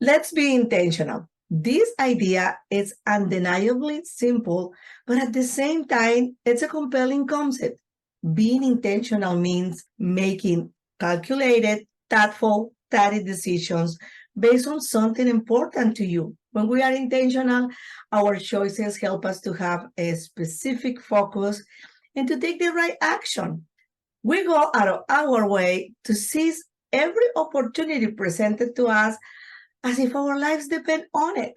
Let's be intentional. This idea is undeniably simple, but at the same time, it's a compelling concept. Being intentional means making calculated, thoughtful, studied decisions based on something important to you. When we are intentional, our choices help us to have a specific focus and to take the right action. We go out of our way to seize every opportunity presented to us as if our lives depend on it.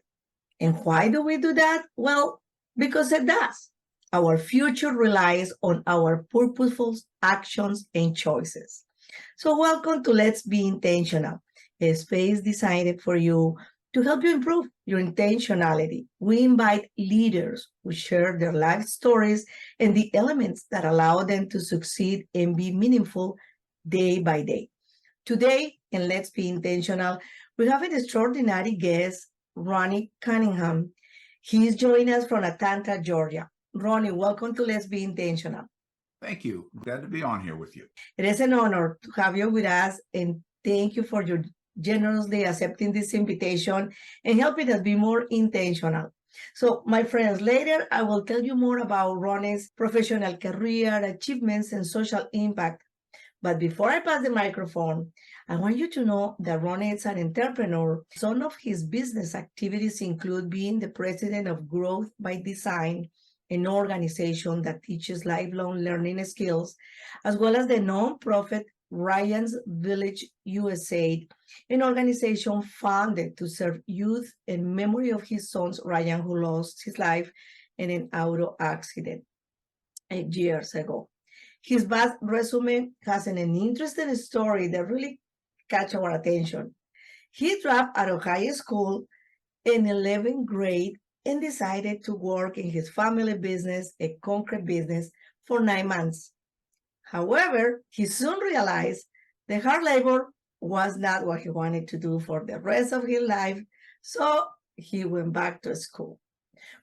And why do we do that? Well, because it does. Our future relies on our purposeful actions and choices. So, welcome to Let's Be Intentional, a space designed for you to help you improve your intentionality. We invite leaders who share their life stories and the elements that allow them to succeed and be meaningful day by day. Today, in Let's Be Intentional, we have an extraordinary guest, Ronnie Cunningham. He is joining us from Atlanta, Georgia. Ronnie, welcome to Let's Be Intentional. Thank you. Glad to be on here with you. It is an honor to have you with us, and thank you for your generously accepting this invitation and helping us be more intentional. So, my friends, later I will tell you more about Ronnie's professional career, achievements, and social impact. But before I pass the microphone, I want you to know that Ronnie is an entrepreneur. Some of his business activities include being the president of Growth by Design, an organization that teaches lifelong learning skills, as well as the nonprofit Ryan's Village USA, an organization founded to serve youth in memory of his son, Ryan, who lost his life in an auto accident 8 years ago. His vast resume has an interesting story that really catch our attention. He dropped out of high school in 11th grade and decided to work in his family business, a concrete business, for 9 months. However, he soon realized that hard labor was not what he wanted to do for the rest of his life, so he went back to school.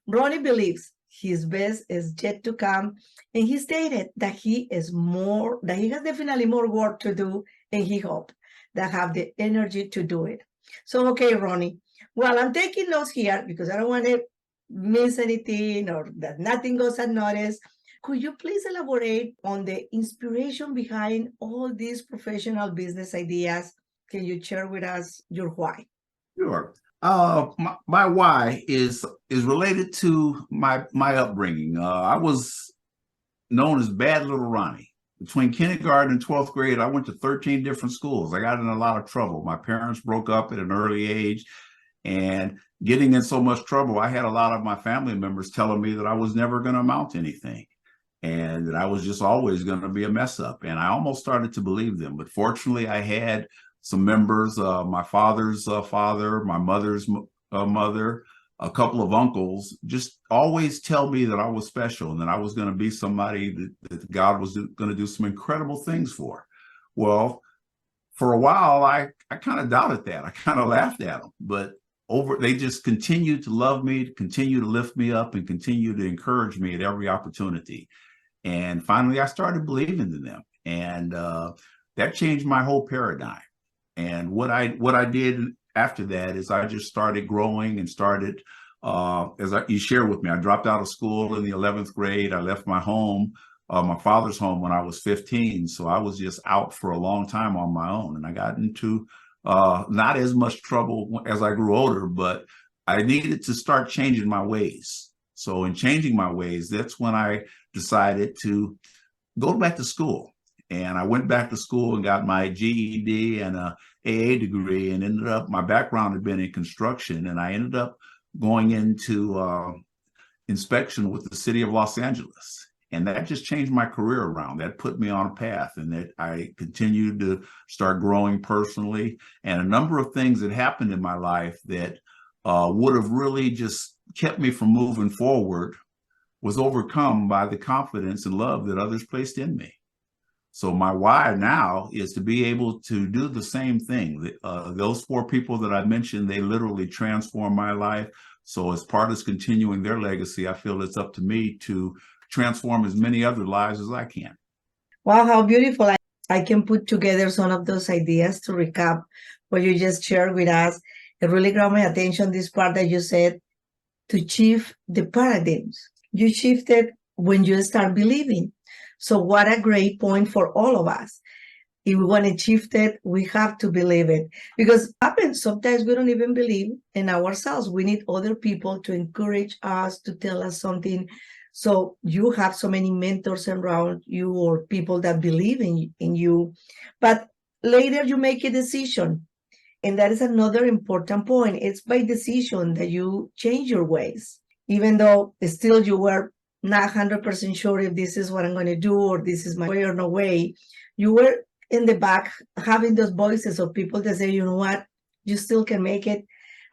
Ronnie believes his best is yet to come, and he stated that he has definitely more work to do, and he hopes that have the energy to do it. So, okay, Ronnie, well, I'm taking notes here because I don't want to miss anything or that nothing goes unnoticed. Could you please elaborate on the inspiration behind all these professional business ideas? Can you share with us your why? Sure. My why is related to my upbringing. I was known as Bad Little Ronnie. Between kindergarten and 12th grade, I went to 13 different schools. I got in a lot of trouble. My parents broke up at an early age, and getting in so much trouble, I had a lot of my family members telling me that I was never going to amount to anything and that I was just always going to be a mess up. And I almost started to believe them. But fortunately, I had some members, my father's father, my mother's mother, a couple of uncles, just always tell me that I was special and that I was going to be somebody that God was going to do some incredible things for. Well, for a while, I kind of doubted that. I kind of laughed at them, but they just continued to love me, continue to lift me up, and continue to encourage me at every opportunity. And finally, I started believing in them, and that changed my whole paradigm. And what I did after that is I just started growing and started, you shared with me, I dropped out of school in the 11th grade. I left my home, my father's home, when I was 15. So I was just out for a long time on my own. And I got into not as much trouble as I grew older, but I needed to start changing my ways. So in changing my ways, that's when I decided to go back to school. And I went back to school and got my GED and a AA degree, and ended up, my background had been in construction, and I ended up going into inspection with the city of Los Angeles. And that just changed my career around. That put me on a path, and that I continued to start growing personally. And a number of things that happened in my life that would have really just kept me from moving forward was overcome by the confidence and love that others placed in me. So my why now is to be able to do the same thing. Those 4 people that I mentioned, they literally transformed my life. So as part of continuing their legacy, I feel it's up to me to transform as many other lives as I can. Wow, how beautiful. I can put together some of those ideas to recap what you just shared with us. it really grabbed my attention, this part that you said, to shift the paradigms. You shifted when you start believing. So what a great point for all of us. If we want to shift it, we have to believe it. Because it happens, sometimes we don't even believe in ourselves. We need other people to encourage us, to tell us something. So you have so many mentors around you or people that believe in you. But later you make a decision. And that is another important point. It's by decision that you change your ways, even though still you were not 100% sure if this is what I'm going to do or this is my way or no way. You were in the back having those voices of people that say, you know what, you still can make it.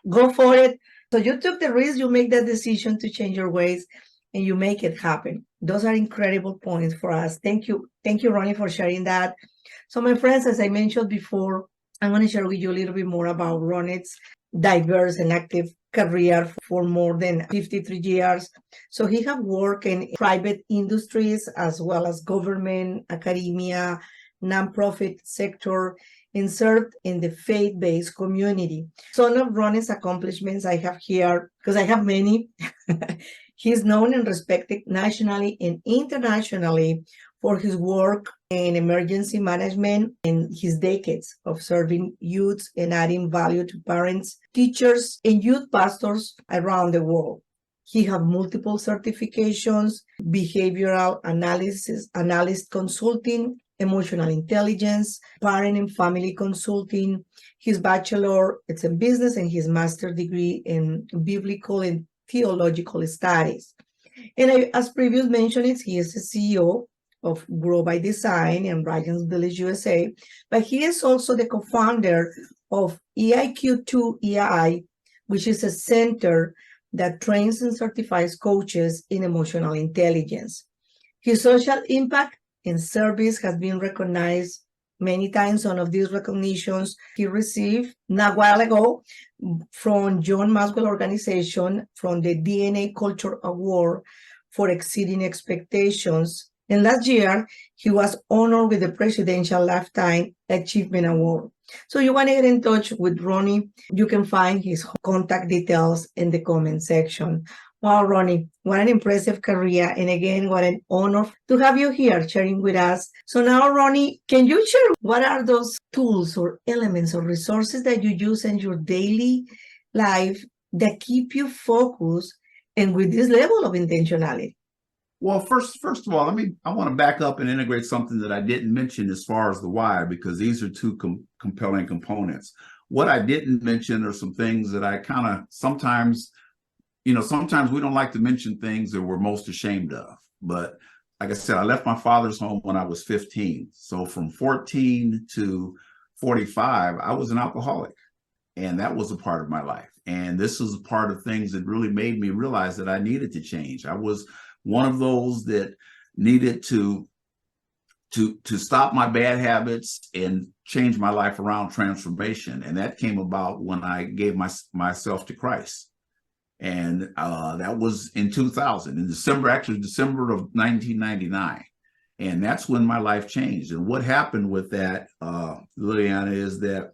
Go for it. So you took the risk, you make that decision to change your ways and you make it happen. Those are incredible points for us. Thank you. Thank you, Ronnie, for sharing that. So my friends, as I mentioned before, I'm going to share with you a little bit more about Ronnie's diverse and active career for more than 53 years. So he has worked in private industries as well as government, academia, nonprofit sector, and served in the faith-based community. Some of Ronnie's accomplishments I have here, because I have many. He's known and respected nationally and internationally for his work in emergency management and his decades of serving youth and adding value to parents, teachers, and youth pastors around the world. He has multiple certifications, behavioral analyst consulting, emotional intelligence, parent and family consulting. His bachelor, it's in business, and his master's degree in biblical and theological studies. And as previously mentioned, he is the CEO of Grow by Design and Ryan's Village USA, but he is also the co-founder of EIQ2-EI, which is a center that trains and certifies coaches in emotional intelligence. His social impact and service has been recognized many times. One of these recognitions he received not a while ago from John Maxwell Organization from the DNA Culture Award for exceeding expectations. And last year, he was honored with the Presidential Lifetime Achievement Award. So you want to get in touch with Ronnie, you can find his contact details in the comment section. Wow, Ronnie, what an impressive career. And again, what an honor to have you here sharing with us. So now, Ronnie, can you share what are those tools or elements or resources that you use in your daily life that keep you focused and with this level of intentionality? Well, first of all, I want to back up and integrate something that I didn't mention as far as the why, because these are two compelling components. What I didn't mention are some things that I kind of sometimes we don't like to mention things that we're most ashamed of. But like I said, I left my father's home when I was 15. So from 14 to 45, I was an alcoholic. And that was a part of my life. And this was a part of things that really made me realize that I needed to change. I was one of those that needed to stop my bad habits and change my life around, transformation. And that came about when I gave myself to Christ. And that was in 2000, in December of 1999. And that's when my life changed. And what happened with that, Liliana, is that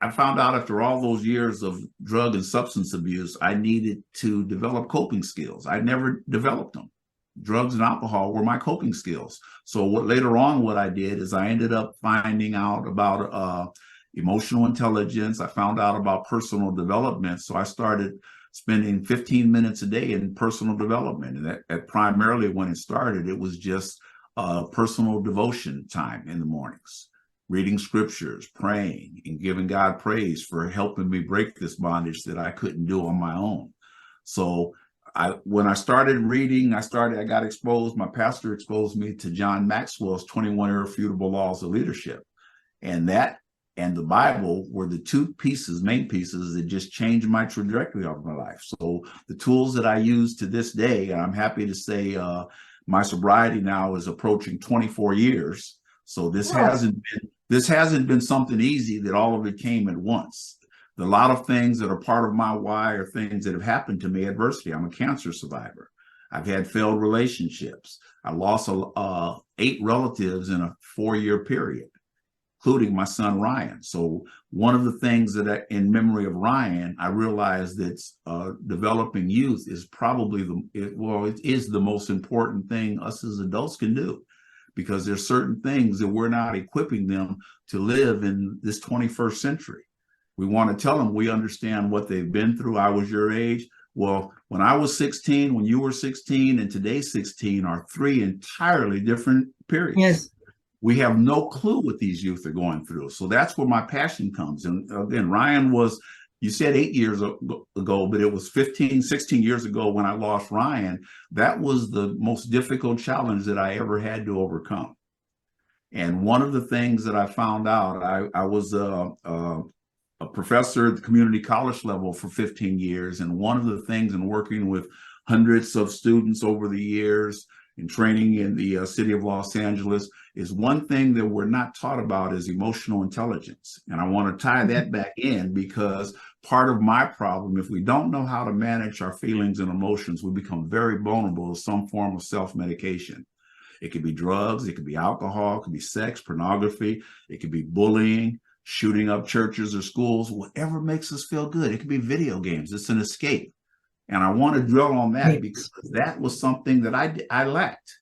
I found out after all those years of drug and substance abuse, I needed to develop coping skills. I never developed them. Drugs and alcohol were my coping skills. So later on, what I did is I ended up finding out about emotional intelligence. I found out about personal development. So I started spending 15 minutes a day in personal development. And that primarily when it started, it was just personal devotion time in the mornings, reading scriptures, praying, and giving God praise for helping me break this bondage that I couldn't do on my own. So when I started reading, I got exposed. My pastor exposed me to John Maxwell's 21 Irrefutable Laws of Leadership. And that and the Bible were the two main pieces that just changed my trajectory of my life. So the tools that I use to this day, I'm happy to say my sobriety now is approaching 24 years. So this hasn't been something easy that all of it came at once. A lot of things that are part of my why are things that have happened to me, adversity. I'm a cancer survivor. I've had failed relationships. I lost 8 relatives in a 4-year period. including my son, Ryan. So one of the things that in memory of Ryan, I realized that developing youth is probably it is the most important thing us as adults can do, because there's certain things that we're not equipping them to live in this 21st century. We want to tell them we understand what they've been through. I was your age. Well, when I was 16, when you were 16, and today's 16 are three entirely different periods. Yes. We have no clue what these youth are going through. So that's where my passion comes. And again, Ryan was, you said 8 years ago, but it was 15, 16 years ago when I lost Ryan. That was the most difficult challenge that I ever had to overcome. And one of the things that I found out, I was a professor at the community college level for 15 years. And one of the things in working with hundreds of students over the years and training in the city of Los Angeles is one thing that we're not taught about is emotional intelligence. And I want to tie that back in, because part of my problem, if we don't know how to manage our feelings and emotions, we become very vulnerable to some form of self-medication. It could be drugs, it could be alcohol, it could be sex, pornography, it could be bullying, shooting up churches or schools, whatever makes us feel good. It could be video games. It's an escape. And I want to drill on that because that was something that I lacked.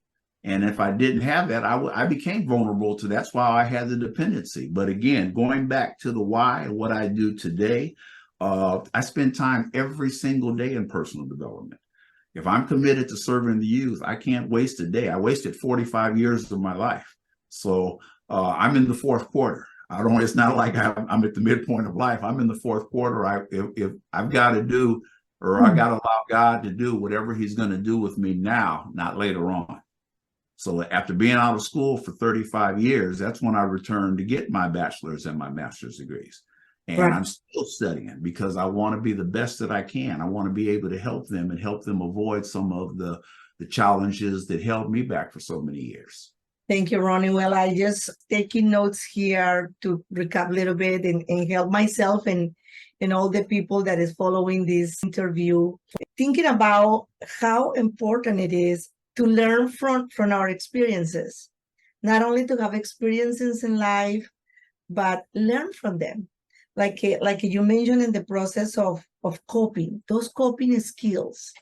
And if I didn't have that, I became vulnerable to that's why I had the dependency. But again, going back to the why, what I do today, I spend time every single day in personal development. If I'm committed to serving the youth, I can't waste a day. I wasted 45 years of my life. So I'm in the fourth quarter. It's not like I'm at the midpoint of life. I'm in the fourth quarter. If I've got to do, or I got to allow God to do whatever he's going to do with me now, not later on. So after being out of school for 35 years, that's when I returned to get my bachelor's and my master's degrees. And I'm still studying because I want to be the best that I can. I want to be able to help them and help them avoid some of the challenges that held me back for so many years. Thank you, Ronnie. Well, I just taking notes here to recap a little bit and help myself and all the people that is following this interview, thinking about how important it is to learn from our experiences, not only to have experiences in life, but learn from them. Like you mentioned in the process of coping, those coping skills.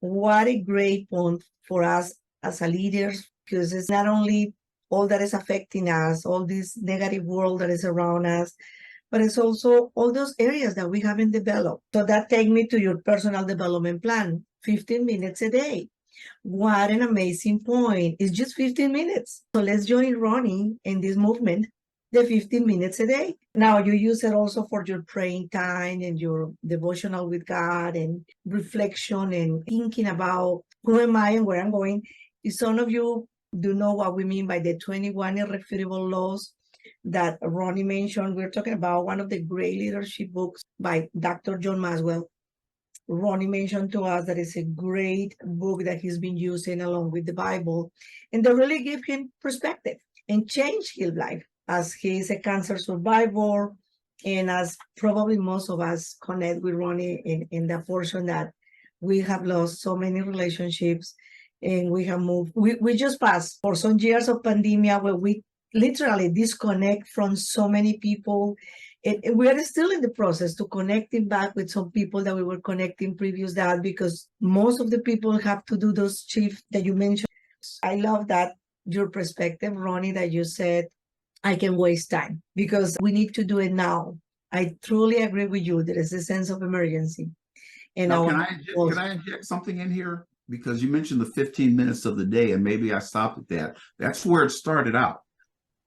What a great point for us as a leaders, because it's not only all that is affecting us, all this negative world that is around us, but it's also all those areas that we haven't developed. So that takes me to your personal development plan, 15 minutes a day. What an amazing point. It's just 15 minutes. So let's join Ronnie in this movement, the 15 minutes a day. Now you use it also for your praying time and your devotional with God and reflection and thinking about who am I and where I'm going. If some of you do know what we mean by the 21 irrefutable laws that Ronnie mentioned, we're talking about one of the great leadership books by Dr. John Maxwell. Ronnie mentioned to us that it's a great book that he's been using along with the Bible, and they really give him perspective and change his life, as he is a cancer survivor, and as probably most of us connect with Ronnie in the portion that we have lost so many relationships and we have moved. We just passed for some years of pandemic where we literally disconnect from so many people. And we are still in the process to connecting back with some people that we were connecting previous that, because most of the people have to do those shifts that you mentioned. I love that your perspective, Ronnie, that you said, I can waste time because we need to do it now. I truly agree with you. There is a sense of emergency. And now, can I inject something in here? Because you mentioned the 15 minutes of the day, and maybe I stopped at that. That's where it started out.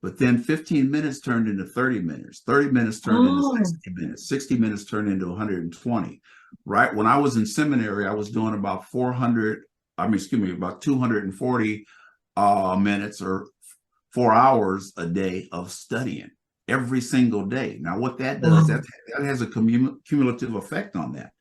But then 15 minutes turned into 30 minutes. 30 minutes turned into 60 minutes. 60 minutes turned into 120. Right? When I was in seminary, I was doing about 240 minutes or 4 hours a day of studying every single day. Now, what that does, that has a cumulative effect on that.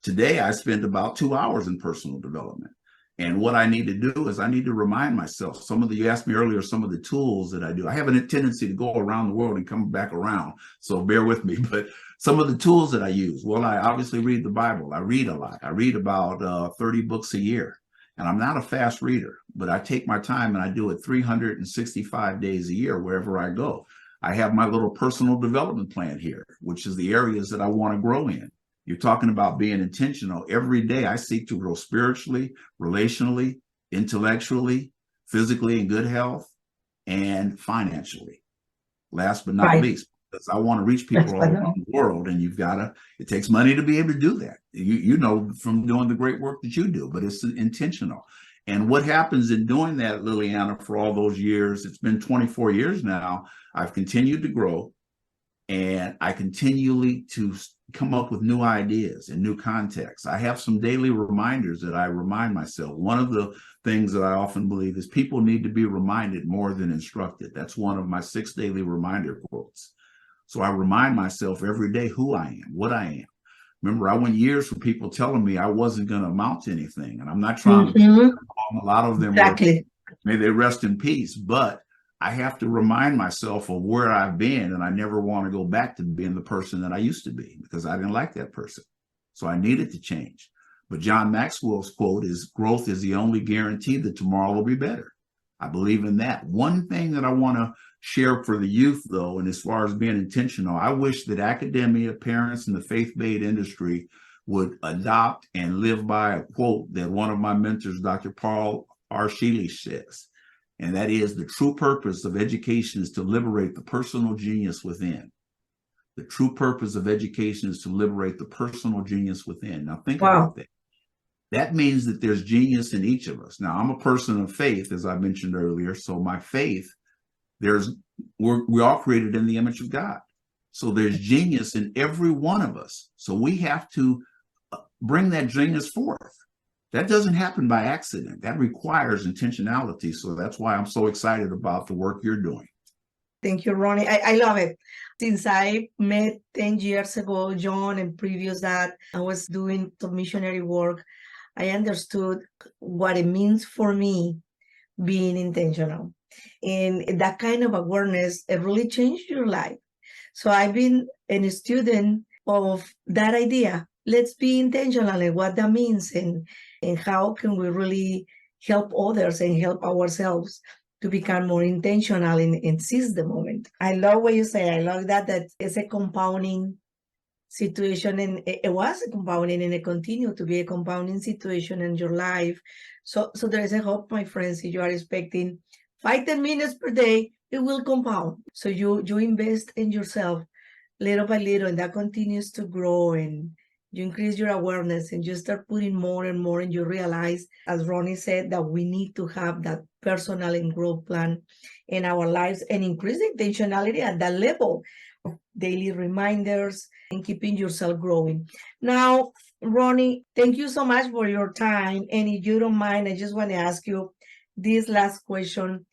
Today, I spend about 2 hours in personal development. And what I need to do is I need to remind myself, you asked me earlier, some of the tools that I do. I have a tendency to go around the world and come back around. So bear with me. But some of the tools that I use, well, I obviously read the Bible. I read a lot. I read about 30 books a year. And I'm not a fast reader, but I take my time and I do it 365 days a year wherever I go. I have my little personal development plan here, which is the areas that I want to grow in. You're talking about being intentional. Every day I seek to grow spiritually, relationally, intellectually, physically in good health, and financially. Last but not Right. least, because I want to reach people all around the world, and it takes money to be able to do that. You know from doing the great work that you do, but it's intentional. And what happens in doing that, Liliana, for all those years, it's been 24 years now, I've continued to grow, and I continually to come up with new ideas and new contexts. I have some daily reminders that I remind myself. One of the things that I often believe is people need to be reminded more than instructed. That's one of my 6 daily reminder quotes. So I remind myself every day who I am, what I am. Remember, I went years for people telling me I wasn't going to amount to anything. And I'm not trying to, a lot of them were, may they rest in peace, but I have to remind myself of where I've been, and I never want to go back to being the person that I used to be because I didn't like that person. So I needed to change. But John Maxwell's quote is, growth is the only guarantee that tomorrow will be better. I believe in that. One thing that I want to share for the youth, though, and as far as being intentional, I wish that academia, parents, and the faith-based industry would adopt and live by a quote that one of my mentors, Dr. Paul R. Sheely, says. And that is, the true purpose of education is to liberate the personal genius within. The true purpose of education is to liberate the personal genius within. Now think about that. That means that there's genius in each of us. Now, I'm a person of faith, as I mentioned earlier. So my faith, we're all created in the image of God. So there's genius in every one of us. So we have to bring that genius forth. That doesn't happen by accident. That requires intentionality. So that's why I'm so excited about the work you're doing. Thank you, Ronnie. I love it. Since I met 10 years ago, John, and previous that, I was doing some missionary work. I understood what it means for me being intentional. And that kind of awareness, it really changed your life. So I've been a student of that idea. Let's be intentional and what that means, and how can we really help others and help ourselves to become more intentional and seize the moment. I love what you say. I love that it's a compounding situation, and it was a compounding, and it continued to be a compounding situation in your life. So there is a hope, my friends. If you are expecting 5-10 minutes per day, it will compound. So you invest in yourself little by little, and that continues to grow, and you increase your awareness, and you start putting more and more, and you realize, as Ronnie said, that we need to have that personal and growth plan in our lives and increase the intentionality at that level of daily reminders and keeping yourself growing. Now, Ronnie, thank you so much for your time. And if you don't mind, I just want to ask you this last question.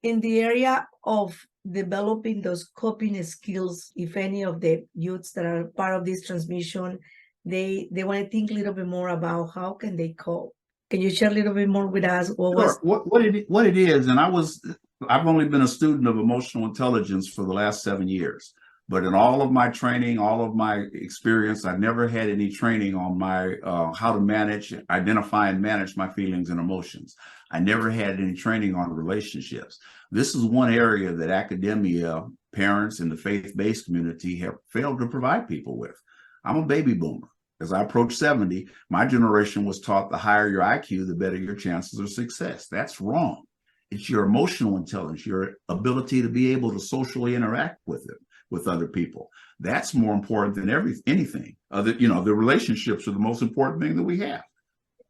In the area of developing those coping skills, if any of the youths that are part of this transmission, they want to think a little bit more about how can they cope. Can you share a little bit more with us? What it is, and I've only been a student of emotional intelligence for the last 7 years, but in all of my training, all of my experience, I've never had any training on my how to identify and manage my feelings and emotions. I never had any training on relationships. This is one area that academia, parents, and the faith-based community have failed to provide people with. I'm a baby boomer. As I approach 70, my generation was taught the higher your IQ, the better your chances of success. That's wrong. It's your emotional intelligence, your ability to be able to socially interact with other people. That's more important than anything. The relationships are the most important thing that we have.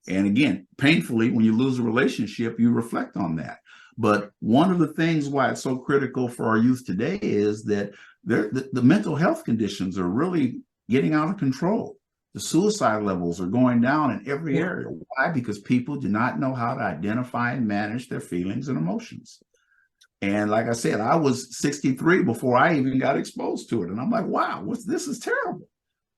And again, painfully, when you lose a relationship, you reflect on that. But one of the things why it's so critical for our youth today is that the mental health conditions are really getting out of control. The suicide levels are going down in every area. Why? Because people do not know how to identify and manage their feelings and emotions. And like I said, I was 63 before I even got exposed to it. And I'm like, wow, this is terrible.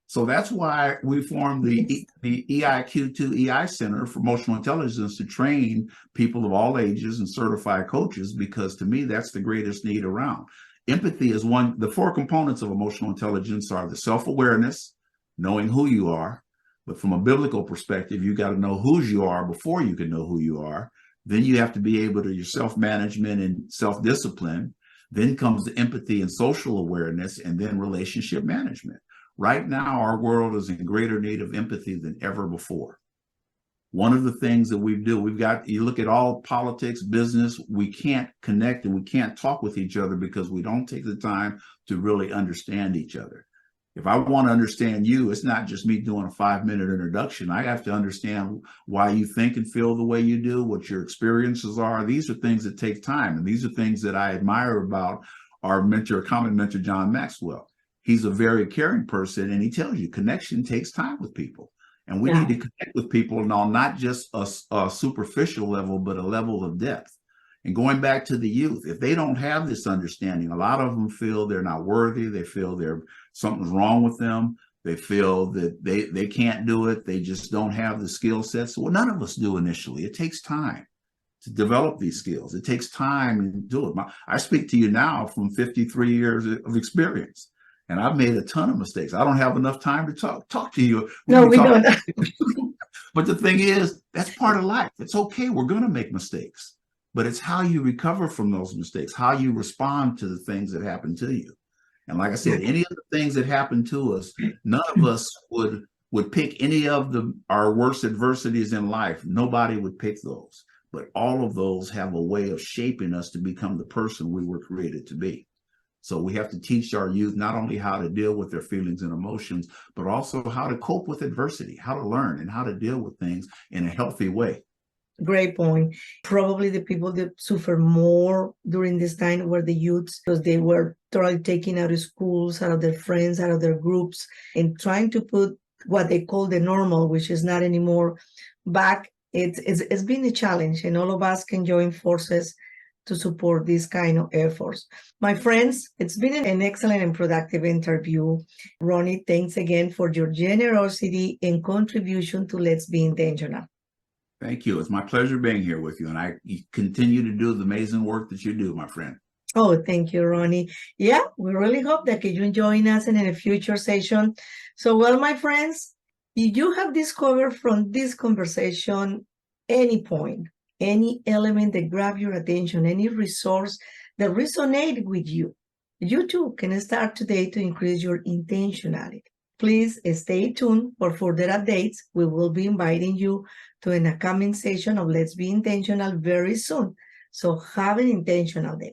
So that's why we formed the EIQ2-EI Center for Emotional Intelligence to train people of all ages and certify coaches, because to me, that's the greatest need around. Empathy is the 4 components of emotional intelligence are the self-awareness, knowing who you are. But from a biblical perspective, you got to know whose you are before you can know who you are. Then you have to be able to your self-management and self-discipline. Then comes the empathy and social awareness, and then relationship management. Right now, our world is in greater need of empathy than ever before. One of the things that we do, you look at all politics, business, we can't connect and we can't talk with each other because we don't take the time to really understand each other. If I want to understand you, it's not just me doing a 5-minute introduction. I have to understand why you think and feel the way you do, what your experiences are. These are things that take time. And these are things that I admire about our mentor, common mentor, John Maxwell. He's a very caring person, and he tells you connection takes time with people. And we need to connect with people on not just a superficial level, but a level of depth. And going back to the youth, if they don't have this understanding, a lot of them feel they're not worthy. They feel something's wrong with them. They feel that they can't do it. They just don't have the skill sets. Well, none of us do initially. It takes time to develop these skills. It takes time to do it. I speak to you now from 53 years of experience. And I've made a ton of mistakes. I don't have enough time to talk to you. No, we don't. But the thing is, that's part of life. It's okay. We're going to make mistakes. But it's how you recover from those mistakes, how you respond to the things that happen to you. And like I said, any of the things that happen to us, none of us would pick any of our worst adversities in life. Nobody would pick those. But all of those have a way of shaping us to become the person we were created to be. So we have to teach our youth not only how to deal with their feelings and emotions, but also how to cope with adversity, how to learn and how to deal with things in a healthy way. Great point. Probably the people that suffer more during this time were the youths, because they were totally taken out of schools, out of their friends, out of their groups, and trying to put what they call the normal, which is not anymore, back. It's been a challenge, and all of us can join forces to support these kind of efforts. My friends, it's been an excellent and productive interview. Ronnie, thanks again for your generosity and contribution to Let's Be Intentional. Thank you. It's my pleasure being here with you, and I continue to do the amazing work that you do, my friend. Oh, thank you, Ronnie. Yeah, we really hope that you join us in a future session. So, well, my friends, if you have discovered from this conversation any point, any element that grabbed your attention, any resource that resonated with you, you too can start today to increase your intentionality. Please stay tuned for further updates. We will be inviting you to an upcoming session of Let's Be Intentional very soon. So have an intentional day.